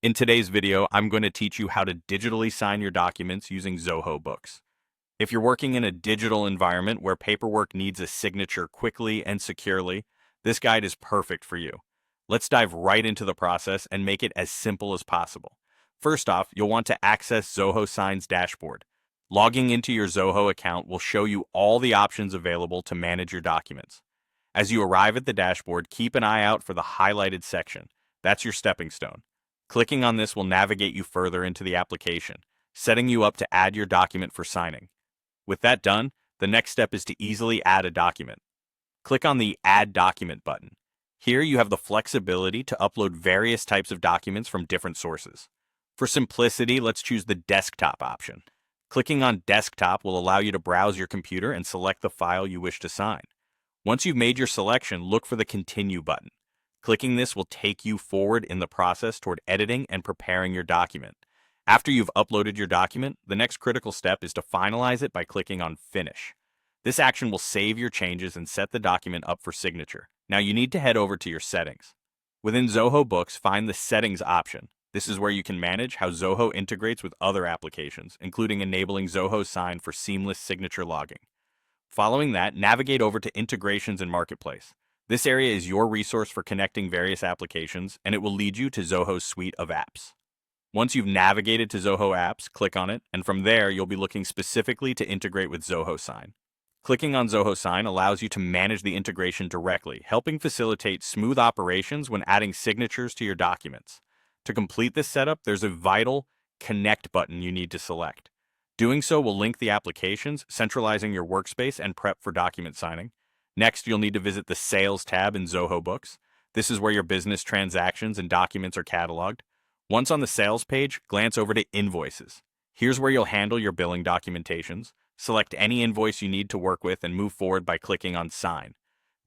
In today's video, I'm going to teach you how to digitally sign your documents using Zoho Books. If you're working in a digital environment where paperwork needs a signature quickly and securely, this guide is perfect for you. Let's dive right into the process and make it as simple as possible. First off, you'll want to access Zoho Sign's dashboard. Logging into your Zoho account will show you all the options available to manage your documents. As you arrive at the dashboard, keep an eye out for the highlighted section. That's your stepping stone. Clicking on this will navigate you further into the application, setting you up to add your document for signing. With that done, the next step is to easily add a document. Click on the Add Document button. Here you have the flexibility to upload various types of documents from different sources. For simplicity, let's choose the desktop option. Clicking on Desktop will allow you to browse your computer and select the file you wish to sign. Once you've made your selection, look for the Continue button. Clicking this will take you forward in the process toward editing and preparing your document. After you've uploaded your document, the next critical step is to finalize it by clicking on Finish. This action will save your changes and set the document up for signature. Now you need to head over to your settings. Within Zoho Books, find the Settings option. This is where you can manage how Zoho integrates with other applications, including enabling Zoho Sign for seamless signature logging. Following that, navigate over to Integrations and Marketplace. This area is your resource for connecting various applications, and it will lead you to Zoho's suite of apps. Once you've navigated to Zoho Apps, click on it, and from there you'll be looking specifically to integrate with Zoho Sign. Clicking on Zoho Sign allows you to manage the integration directly, helping facilitate smooth operations when adding signatures to your documents. To complete this setup, there's a vital Connect button you need to select. Doing so will link the applications, centralizing your workspace and prep for document signing. Next, you'll need to visit the Sales tab in Zoho Books. This is where your business transactions and documents are cataloged. Once on the Sales page, glance over to Invoices. Here's where you'll handle your billing documentations. Select any invoice you need to work with and move forward by clicking on Sign.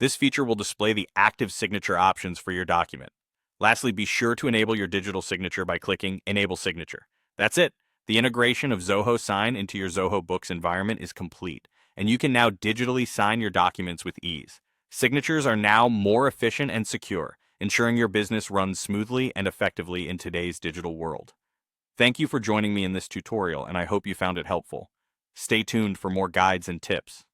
This feature will display the active signature options for your document. Lastly, be sure to enable your digital signature by clicking Enable Signature. That's it. The integration of Zoho Sign into your Zoho Books environment is complete, and you can now digitally sign your documents with ease. Signatures are now more efficient and secure, ensuring your business runs smoothly and effectively in today's digital world. Thank you for joining me in this tutorial, and I hope you found it helpful. Stay tuned for more guides and tips.